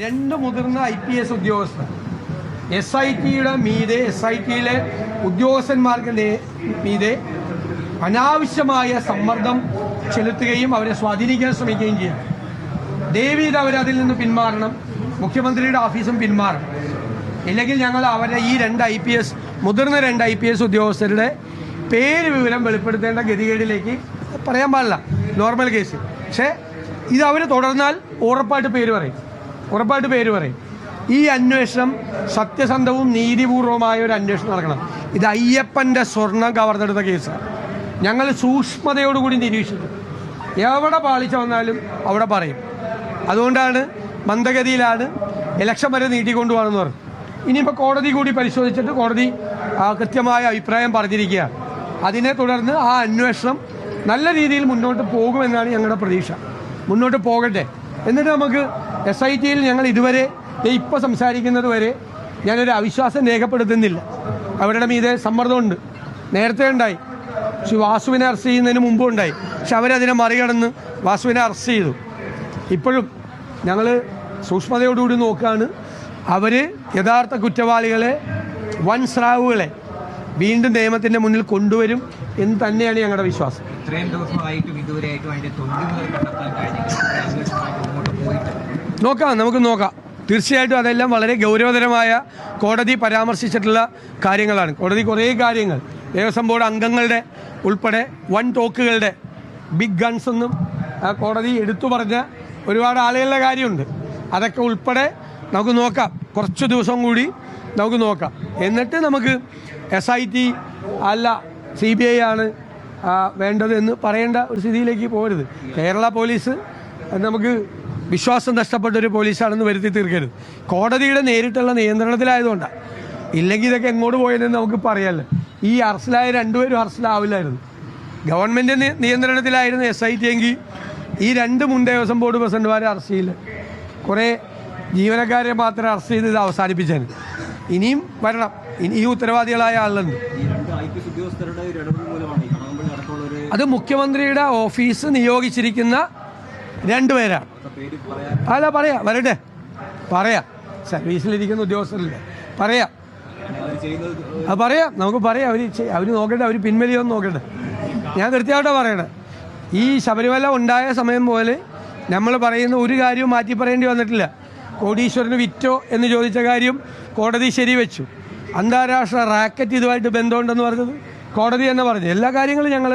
രണ്ട് മുതിർന്ന IPS ഉദ്യോഗസ്ഥർ SITയുടെ മീതെ SITയിലെ ഉദ്യോഗസ്ഥന്മാർക്ക് മീതെ അനാവശ്യമായ സമ്മർദ്ദം ചെലുത്തുകയും അവരെ സ്വാധീനിക്കാൻ ശ്രമിക്കുകയും ചെയ്യാം. ദയവീത് അവരതിൽ നിന്ന് പിന്മാറണം. മുഖ്യമന്ത്രിയുടെ ഓഫീസും പിന്മാറണം. ഇല്ലെങ്കിൽ ഞങ്ങൾ അവരെ ഈ മുതിർന്ന രണ്ട് IPS ഉദ്യോഗസ്ഥരുടെ പേര് വിവരം വെളിപ്പെടുത്തേണ്ട ഗതികേടിലേക്ക് പറയാൻ പാടില്ല നോർമൽ കേസ്. പക്ഷേ ഇത് അവർ തുടർന്നാൽ ഉറപ്പായിട്ട് പേര് പറയും. ഈ അന്വേഷണം സത്യസന്ധവും നീതിപൂർവമായ ഒരു അന്വേഷണം നടക്കണം. ഇത് അയ്യപ്പൻ്റെ സ്വർണം കവർന്നെടുത്ത കേസാണ്. ഞങ്ങൾ സൂക്ഷ്മതയോടുകൂടി നിരീക്ഷിക്കും. എവിടെ പാളിച്ച വന്നാലും അവിടെ പറയും. അതുകൊണ്ടാണ് മന്ദഗതിയിലാണ് ഇലക്ഷൻ വരെ നീട്ടിക്കൊണ്ടുപോകണമെന്ന് പറഞ്ഞു. ഇനിയിപ്പോൾ കോടതി കൂടി പരിശോധിച്ചിട്ട് കോടതി കൃത്യമായ അഭിപ്രായം പറഞ്ഞിരിക്കുകയാണ്. അതിനെ തുടർന്ന് ആ അന്വേഷണം നല്ല രീതിയിൽ മുന്നോട്ട് പോകുമെന്നാണ് ഞങ്ങളുടെ പ്രതീക്ഷ. മുന്നോട്ട് പോകട്ടെ. എന്നിട്ട് നമുക്ക് SITയിൽ ഞങ്ങൾ ഇതുവരെ ഇപ്പോൾ സംസാരിക്കുന്നത് വരെ ഞാനൊരു അവിശ്വാസം രേഖപ്പെടുത്തുന്നില്ല. അവരുടെ മീതെ സമ്മർദ്ദമുണ്ട്. നേരത്തെ ഉണ്ടായി. പക്ഷെ വാസുവിനെ അറസ്റ്റ് ചെയ്യുന്നതിന് മുമ്പും ഉണ്ടായി. പക്ഷെ അവരതിനെ മറികടന്ന് വാസുവിനെ അറസ്റ്റ് ചെയ്തു. ഇപ്പോഴും ഞങ്ങൾ സൂക്ഷ്മതയോടുകൂടി നോക്കുകയാണ്. അവർ യഥാർത്ഥ കുറ്റവാളികളെ വൻസ്രാവുകളെ വീണ്ടും നിയമത്തിൻ്റെ മുന്നിൽ കൊണ്ടുവരും എന്ന് തന്നെയാണ് ഞങ്ങളുടെ വിശ്വാസം. നമുക്ക് നോക്കാം. തീർച്ചയായിട്ടും അതെല്ലാം വളരെ ഗൗരവതരമായ കോടതി പരാമർശിച്ചിട്ടുള്ള കാര്യങ്ങളാണ്. കോടതി കുറേ കാര്യങ്ങൾ ദേവസ്വം ബോർഡ് അംഗങ്ങളുടെ ഉൾപ്പെടെ വൻ തോക്കുകളുടെ ബിഗ് ഗൺസ് എന്നും കോടതി എടുത്തു പറഞ്ഞ ഒരുപാട് ആളുകളുടെ കാര്യമുണ്ട്. അതൊക്കെ ഉൾപ്പെടെ നമുക്ക് നോക്കാം. കുറച്ച് ദിവസം കൂടി നമുക്ക് നോക്കാം. എന്നിട്ട് നമുക്ക് SIT അല്ല CBI ആണ് വേണ്ടത് എന്ന് പറയേണ്ട ഒരു സ്ഥിതിയിലേക്ക് പോകരുത്. കേരള പോലീസ് നമുക്ക് വിശ്വാസം നഷ്ടപ്പെട്ടൊരു പോലീസാണെന്ന് വരുത്തി തീർക്കരുത്. കോടതിയുടെ നേരിട്ടുള്ള നിയന്ത്രണത്തിലായതുകൊണ്ടാണ്. ഇല്ലെങ്കിൽ ഇതൊക്കെ എങ്ങോട്ട് പോയതെന്ന് നമുക്ക് പറയാമല്ലോ. ഈ അറസ്റ്റിലായ രണ്ടുപേരും അറസ്റ്റിലാവില്ലായിരുന്നു. ഗവൺമെൻറ് നിയന്ത്രണത്തിലായിരുന്നു SIT എങ്കിൽ ഈ രണ്ട് മുൻ ദേവസ്വം ബോർഡ് പ്രസിഡന്റുമാരെ അറസ്റ്റ് ചെയ്യില്ല. കുറേ ജീവനക്കാരെ മാത്രം അറസ്റ്റ് ചെയ്ത് ഇത് അവസാനിപ്പിച്ചാണ്. ഇനിയും വരണം. ഈ ഉത്തരവാദികളായ ആളുണ്ട്. അത് മുഖ്യമന്ത്രിയുടെ ഓഫീസ് നിയോഗിച്ചിരിക്കുന്ന രണ്ടുപേരാണ്. അല്ല വരട്ടെ സർവീസിലിരിക്കുന്ന ഉദ്യോഗസ്ഥരല്ലേ പറയാം. നമുക്ക് പറയാം. അവർ നോക്കട്ടെ. അവർ പിൻവലിയൊന്നും നോക്കട്ടെ. ഞാൻ കൃത്യമായിട്ടാണ് പറയണേ. ഈ ശബരിമല ഉണ്ടായ സമയം പോലെ നമ്മൾ പറയുന്ന ഒരു കാര്യവും മാറ്റി പറയേണ്ടി വന്നിട്ടില്ല. കോടീശ്വരന് വിറ്റോ എന്ന് ചോദിച്ച കാര്യം കോടതി ശരിവെച്ചു. അന്താരാഷ്ട്ര റാക്കറ്റ് ഇതുമായിട്ട് ബന്ധമുണ്ടെന്ന് പറഞ്ഞത് കോടതി തന്നെ പറഞ്ഞു. എല്ലാ കാര്യങ്ങളും ഞങ്ങൾ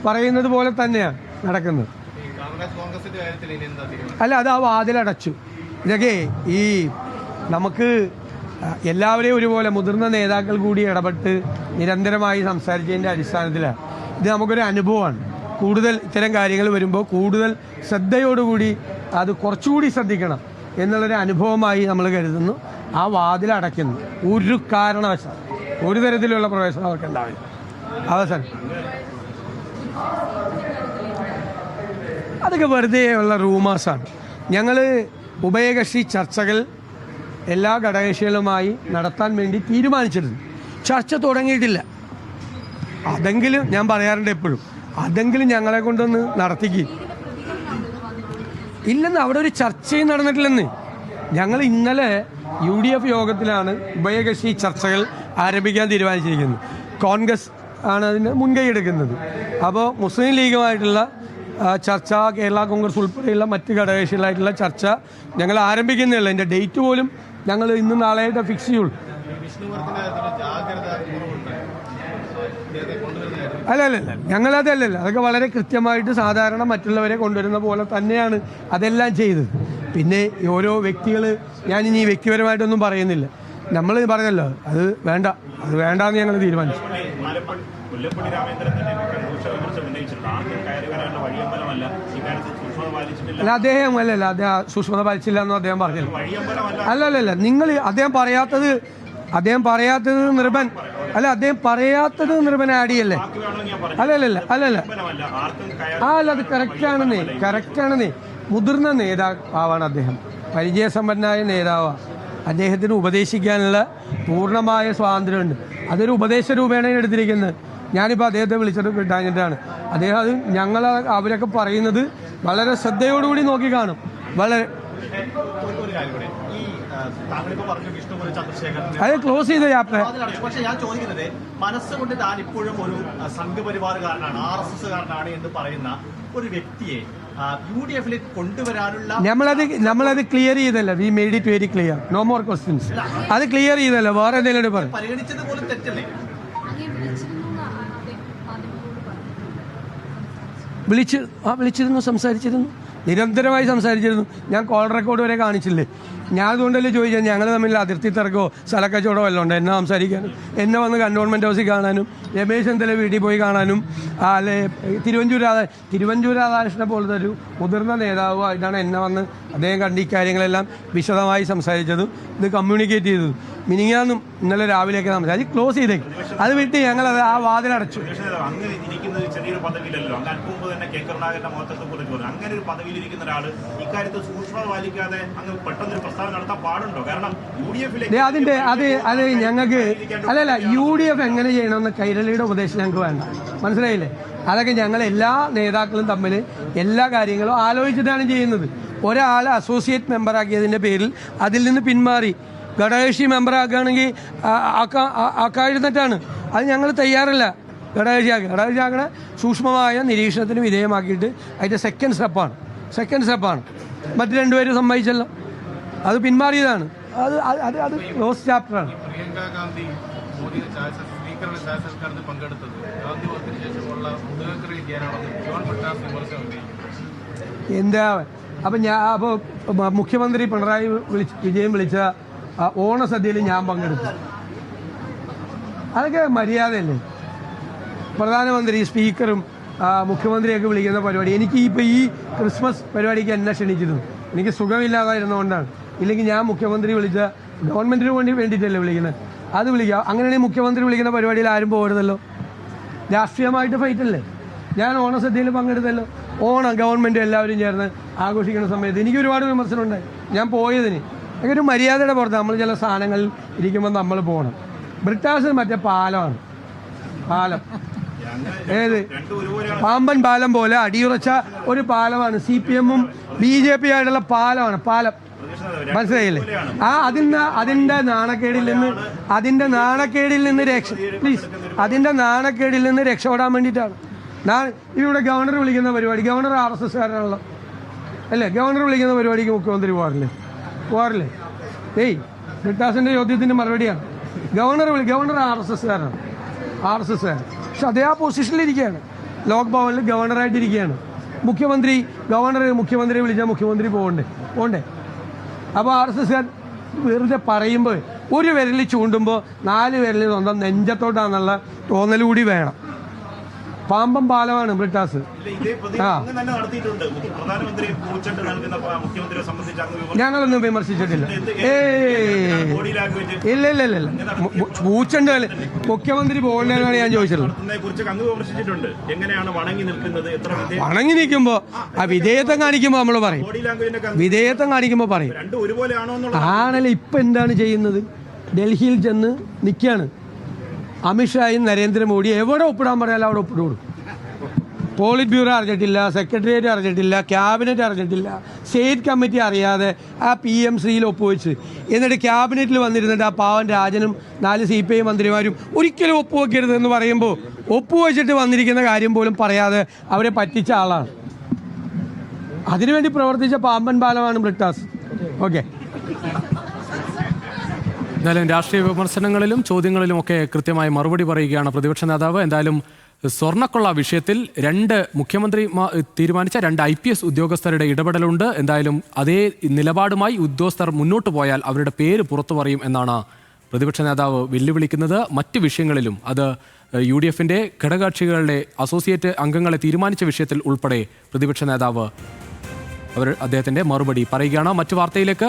പറയുന്നത് പോലെ തന്നെയാണ് നടക്കുന്നത്. അല്ല, അത് ആ വാതിലടച്ചു. ഇതൊക്കെ ഈ നമുക്ക് എല്ലാവരെയും ഒരുപോലെ മുതിർന്ന നേതാക്കൾ കൂടി ഇടപെട്ട് നിരന്തരമായി സംസാരിച്ചതിൻ്റെ അടിസ്ഥാനത്തിലാണ്. ഇത് നമുക്കൊരു അനുഭവമാണ്. കൂടുതൽ ഇത്തരം കാര്യങ്ങൾ വരുമ്പോൾ കൂടുതൽ ശ്രദ്ധയോടുകൂടി അത് കുറച്ചുകൂടി ശ്രദ്ധിക്കണം എന്നുള്ളൊരു അനുഭവമായി നമ്മൾ കരുതുന്നു. ആ വാതിലടയ്ക്കുന്നു. ഒരു കാരണവശാൽ ഒരു തരത്തിലുള്ള പ്രവേശനം അവർക്ക് ഉണ്ടാവില്ല. അവസാനം അതൊക്കെ വെറുതെ ഉള്ള റൂമേഴ്സാണ്. ഞങ്ങൾ ഉഭയകക്ഷി ചർച്ചകൾ എല്ലാ ഘടകകക്ഷികളുമായി നടത്താൻ വേണ്ടി തീരുമാനിച്ചിരുന്നു. ചർച്ച തുടങ്ങിയിട്ടില്ല. അതെങ്കിലും ഞാൻ പറയാറുണ്ട് എപ്പോഴും, അതെങ്കിലും ഞങ്ങളെ കൊണ്ടൊന്ന് നടത്തിക്ക്. ഇല്ലെന്ന് അവിടെ ഒരു ചർച്ചയും നടന്നിട്ടില്ലെന്ന്. ഞങ്ങൾ ഇന്നലെ UDF യോഗത്തിലാണ് ഉഭയകക്ഷി ചർച്ചകൾ ആരംഭിക്കാൻ തീരുമാനിച്ചിരിക്കുന്നത്. കോൺഗ്രസ് ആണ് അതിന് മുൻകൈ എടുക്കുന്നത്. അപ്പോൾ മുസ്ലിം ലീഗുമായിട്ടുള്ള ചർച്ച, കേരള കോൺഗ്രസ് ഉൾപ്പെടെയുള്ള മറ്റ് ഘടകകക്ഷികളായിട്ടുള്ള ചർച്ച ഞങ്ങൾ ആരംഭിക്കുന്നേ ഉള്ളൂ. അതിൻ്റെ ഡേറ്റ് പോലും ഞങ്ങൾ ഇന്നും നാളെയായിട്ട് ഫിക്സ് ചെയ്യുള്ളൂ. അല്ല ഞങ്ങളതല്ലല്ലോ. അതൊക്കെ വളരെ കൃത്യമായിട്ട് സാധാരണ മറ്റുള്ളവരെ കൊണ്ടുവരുന്ന പോലെ തന്നെയാണ് അതെല്ലാം ചെയ്തത്. പിന്നെ ഓരോ വ്യക്തികൾ ഞാനിനി വ്യക്തിപരമായിട്ടൊന്നും പറയുന്നില്ല. നമ്മൾ പറഞ്ഞല്ലോ അത് വേണ്ടാന്ന് ഞങ്ങൾ തീരുമാനിച്ചു. അല്ല അദ്ദേഹം സൂക്ഷ്മത പാലിച്ചില്ല എന്നും അദ്ദേഹം പറഞ്ഞില്ല. അല്ലല്ല നിങ്ങൾ അദ്ദേഹം പറയാത്തത് അദ്ദേഹം പറയാത്തത് നിർബൻ ആഡ് ചെയ്യല്ലേ? അല്ലല്ല അത് കറക്റ്റാണെന്നേ. മുതിർന്ന നേതാവാണ് അദ്ദേഹം. പരിചയസമ്പന്നനായ നേതാവാണ്. അദ്ദേഹത്തിന് ഉപദേശിക്കാനുള്ള പൂർണ്ണമായ സ്വാതന്ത്ര്യമുണ്ട്. അതൊരു ഉപദേശ രൂപേണ എടുത്തിരിക്കുന്നത്. ഞാനിപ്പോൾ അദ്ദേഹത്തെ വിളിച്ചിട്ട് കിട്ടാഞ്ഞിട്ടാണ്. അദ്ദേഹം അത് അവരൊക്കെ പറയുന്നത് വളരെ ശ്രദ്ധയോടുകൂടി നോക്കി കാണും. അത് ക്ലോസ് ചെയ്ത ചാപ്റ്റർ. പക്ഷെ ഞാൻ ചോദിക്കുന്നത്, മനസ്സുകൊണ്ട് താൻ ഇപ്പോഴും ഒരു സംഘപരിവാറുകാരനാണ്, RSSകാരനാണ് എന്ന് പറയുന്ന ഒരു വ്യക്തിയെ UDF കൊണ്ടുവരാനുള്ള നമ്മളത് ക്ലിയർ ചെയ്തല്ലോ. We made it very clear. No more questions. അത് ക്ലിയർ ചെയ്തല്ലോ. വേറെ എന്തെങ്കിലും പറഞ്ഞു പരിഗണിച്ചത് പോലും തെറ്റല്ലേ? വിളിച്ചിരുന്നു, സംസാരിച്ചിരുന്നു, നിരന്തരമായി സംസാരിച്ചിരുന്നു. ഞാൻ കോൾ റെക്കോർഡ് വരെ കാണിച്ചില്ലേ. ഞാൻ അതുകൊണ്ടല്ലേ ചോദിച്ചത്, ഞങ്ങൾ തമ്മിൽ അതിർത്തി തർക്കമോ സ്ഥലക്കച്ചവടമോ വല്ലതും ഉണ്ട് എന്നെ സംസാരിക്കാനും, എന്നെ വന്ന് കണ്ടോൺമെൻറ് ഹൗസിൽ കാണാനും, രമേശ് ചെന്നിത്തല വീട്ടിൽ പോയി കാണാനും, അല്ലെ തിരുവഞ്ചൂർ രാധാകൃഷ്ണനെ പോലത്തെ ഒരു മുതിർന്ന നേതാവുമായിട്ടാണ് എന്നെ വന്ന് അദ്ദേഹം കണ്ട് ഈ കാര്യങ്ങളെല്ലാം വിശദമായി സംസാരിച്ചതും ഇത് കമ്മ്യൂണിക്കേറ്റ് ചെയ്തതും. മിനിങ്ങാന്നും ഇന്നലെ രാവിലെയൊക്കെ സംസാരിച്ച് ക്ലോസ് ചെയ്തേക്കും. അത് വിട്ട് ഞങ്ങളത് ആ വാതിലടച്ചു. ചെറിയൊരു പദവിയിലല്ലോ, അങ്ങ് അല്പം മുമ്പ് തന്നെ കെ കരുണാകരന്റെ മഹത്വത്തെ കുറിച്ച് പറഞ്ഞു. അങ്ങനെ ഒരു പദവിയിലിരിക്കുന്ന ഒരാൾ ഇക്കാര്യത്തിൽ സൂക്ഷ്മത പാലിക്കാതെ അങ്ങ് പെട്ടെന്നൊരു പ്രസ്താവന നടത്താൻ പാടുണ്ടോ? കാരണം UDF അത് ഞങ്ങൾക്ക് അല്ലല്ല, UDF എങ്ങനെ ചെയ്യണമെന്ന് കൈരളിയുടെ ഉപദേശം ഞങ്ങൾക്ക് വേണ്ട. മനസ്സിലായില്ലേ? അതൊക്കെ ഞങ്ങൾ എല്ലാ നേതാക്കളും തമ്മിൽ എല്ലാ കാര്യങ്ങളും ആലോചിച്ചിട്ടാണ് ചെയ്യുന്നത്. ഒരാൾ അസോസിയേറ്റ് മെമ്പറാക്കിയതിൻ്റെ പേരിൽ അതിൽ നിന്ന് പിന്മാറി ഘടകകക്ഷി മെമ്പറാക്കുകയാണെങ്കിൽ ആക്കാതിരുന്നിട്ടാണ്. അത് ഞങ്ങൾ തയ്യാറല്ല. ഘടകകക്ഷിയാക്കണ സൂക്ഷ്മമായ നിരീക്ഷണത്തിന് വിധേയമാക്കിയിട്ട് അതിൻ്റെ സെക്കൻഡ് സ്റ്റെപ്പാണ്. മറ്റു രണ്ടുപേരും സമ്മതിച്ചല്ലോ, അത് പിന്മാറിയതാണ്. അത് ക്ലോസ് ചാപ്റ്ററാണ്. പ്രിയങ്ക ഗാന്ധി സ്പീക്കറുടെ ചായ സൽക്കാരത്തിൽ പങ്കെടുത്തത് ഗാന്ധി വധത്തിന് ശേഷമുള്ള ജോൺ ബ്രിട്ടാസ് വിമർശനം ഉന്നയിച്ചു. എന്താ അപ്പോൾ മുഖ്യമന്ത്രി പിണറായി വിജയൻ വിളിച്ച ഓണസദ്യയിൽ ഞാൻ പങ്കെടുത്തു. അതൊക്കെ മര്യാദയല്ലേ? പ്രധാനമന്ത്രി, സ്പീക്കറും മുഖ്യമന്ത്രിയൊക്കെ വിളിക്കുന്ന പരിപാടി. എനിക്ക് ഈ ക്രിസ്മസ് പരിപാടിക്ക് എന്നെ ക്ഷണിച്ചിരുന്നു. എനിക്ക് സുഖമില്ലാതായിരുന്നുകൊണ്ടാണ്. ഇല്ലെങ്കിൽ ഞാൻ മുഖ്യമന്ത്രി വിളിച്ച ഗവൺമെൻറ്റിന് വേണ്ടിയിട്ടല്ലേ വിളിക്കുന്നത്, അത് വിളിക്കാം. അങ്ങനെയാണെങ്കിൽ മുഖ്യമന്ത്രി വിളിക്കുന്ന പരിപാടിയിൽ ആരും പോകരുതല്ലോ. രാഷ്ട്രീയമായിട്ട് ഫൈറ്റല്ലേ? ഞാൻ ഓണസദ്യയിൽ പങ്കെടുത്തല്ലോ. ഓണം ഗവൺമെൻറ് എല്ലാവരും ചേർന്ന് ആഘോഷിക്കുന്ന സമയത്ത് എനിക്ക് ഒരുപാട് വിമർശനം ഉണ്ടായി. ഞാൻ പോയതിന് ഒരു മര്യാദയുടെ പുറത്ത് നമ്മൾ ചില സ്ഥാനങ്ങളിൽ ഇരിക്കുമ്പോൾ നമ്മൾ പോകണം. ബ്രിട്ടാസ് മറ്റേ പാലമാണ്, പാലം. ഏത് പാമ്പൻ പാലം പോലെ അടിയുറച്ച ഒരു പാലമാണ്. CPM-ഉം BJP ആയിട്ടുള്ള പാലമാണ്. മനസ്സിലായില്ലേ? അതിന്റെ നാണക്കേടിൽ നിന്ന് രക്ഷപ്പെടാൻ വേണ്ടിയിട്ടാണ്. ഇവിടെ ഗവർണർ വിളിക്കുന്ന പരിപാടി, ഗവർണർ RSSകാരനാണല്ലോ അല്ലേ? ഗവർണർ വിളിക്കുന്ന പരിപാടിക്ക് മുഖ്യമന്ത്രി പോകാറില്ലേ? ബ്രിട്ടാസിന്റെ ചോദ്യത്തിന്റെ മറുപടിയാണ്. ഗവർണർ RSSകാരനാണ്. പക്ഷെ അതേ ആ പൊസിഷനിലിരിക്കുകയാണ്. ലോക് ഭവനിൽ ഗവർണറായിട്ടിരിക്കുകയാണ്. മുഖ്യമന്ത്രിയെ വിളിച്ചാൽ മുഖ്യമന്ത്രി പോകണ്ടേ? അപ്പോൾ RSSകാർ വെറുതെ പറയുമ്പോൾ ഒരു വിരലിൽ ചൂണ്ടുമ്പോൾ 4 വിരലിൽ സ്വന്തം നെഞ്ചത്തോട്ടാണെന്നുള്ള തോന്നൽ കൂടി വേണം. പാമ്പം പാലമാണ് ബ്രിട്ടാസ്. ഞങ്ങളൊന്നും വിമർശിച്ചിട്ടില്ല. ഇല്ല. പൂച്ചണ്ട് മുഖ്യമന്ത്രി പോകേണ്ടതാണ് ഞാൻ ചോദിച്ചത്. വണങ്ങി നിൽക്കുമ്പോ വിധേയത്വം കാണിക്കുമ്പോ നമ്മൾ പറയും. ആണല്ലോ. ഇപ്പൊ എന്താണ് ചെയ്യുന്നത്? ഡൽഹിയിൽ ചെന്ന് നിൽക്കുകയാണ്. അമിത്ഷായും നരേന്ദ്രമോദി എവിടെ ഒപ്പിടാൻ പറയാലോ അവിടെ ഒപ്പിടും. പോളിറ്റ് ബ്യൂറോ അറിഞ്ഞിട്ടില്ല, സെക്രട്ടേറിയറ്റ് അറിഞ്ഞിട്ടില്ല, ക്യാബിനറ്റ് അറിഞ്ഞിട്ടില്ല, സ്റ്റേറ്റ് കമ്മിറ്റി അറിയാതെ ആ PMCയിൽ ഒപ്പുവെച്ച് എന്നിട്ട് ക്യാബിനറ്റിൽ വന്നിരുന്നിട്ട് ആ പാവൻ രാജനും 4 CPI മന്ത്രിമാരും ഒരിക്കലും ഒപ്പുവെക്കരുത് എന്ന് പറയുമ്പോൾ ഒപ്പുവെച്ചിട്ട് വന്നിരിക്കുന്ന കാര്യം പോലും പറയാതെ അവരെ പറ്റിച്ച ആളാണ്. അതിനുവേണ്ടി പ്രവർത്തിച്ച പാമ്പൻ പാലമാണ് ബ്രിട്ടാസ്. ഓക്കെ. എന്തായാലും രാഷ്ട്രീയ വിമർശനങ്ങളിലും ചോദ്യങ്ങളിലുമൊക്കെ കൃത്യമായി മറുപടി പറയുകയാണ് പ്രതിപക്ഷ നേതാവ്. എന്തായാലും സ്വർണ്ണക്കൊള്ള വിഷയത്തിൽ മുഖ്യമന്ത്രി തീരുമാനിച്ച 2 IPS ഉദ്യോഗസ്ഥരുടെ ഇടപെടലുണ്ട്. എന്തായാലും അതേ നിലപാടുമായി ഉദ്യോഗസ്ഥർ മുന്നോട്ട് പോയാൽ അവരുടെ പേര് പുറത്തു പറയും എന്നാണ് പ്രതിപക്ഷ നേതാവ് വെല്ലുവിളിക്കുന്നത്. മറ്റ് വിഷയങ്ങളിലും അത് UDF-ന്റെ ഘടകകക്ഷികളുടെ അസോസിയേറ്റ് അംഗങ്ങളെ തീരുമാനിച്ച വിഷയത്തിൽ ഉൾപ്പെടെ പ്രതിപക്ഷ നേതാവ് അദ്ദേഹത്തിന്റെ മറുപടി പറയുകയാണ്. മറ്റു വാർത്തയിലേക്ക്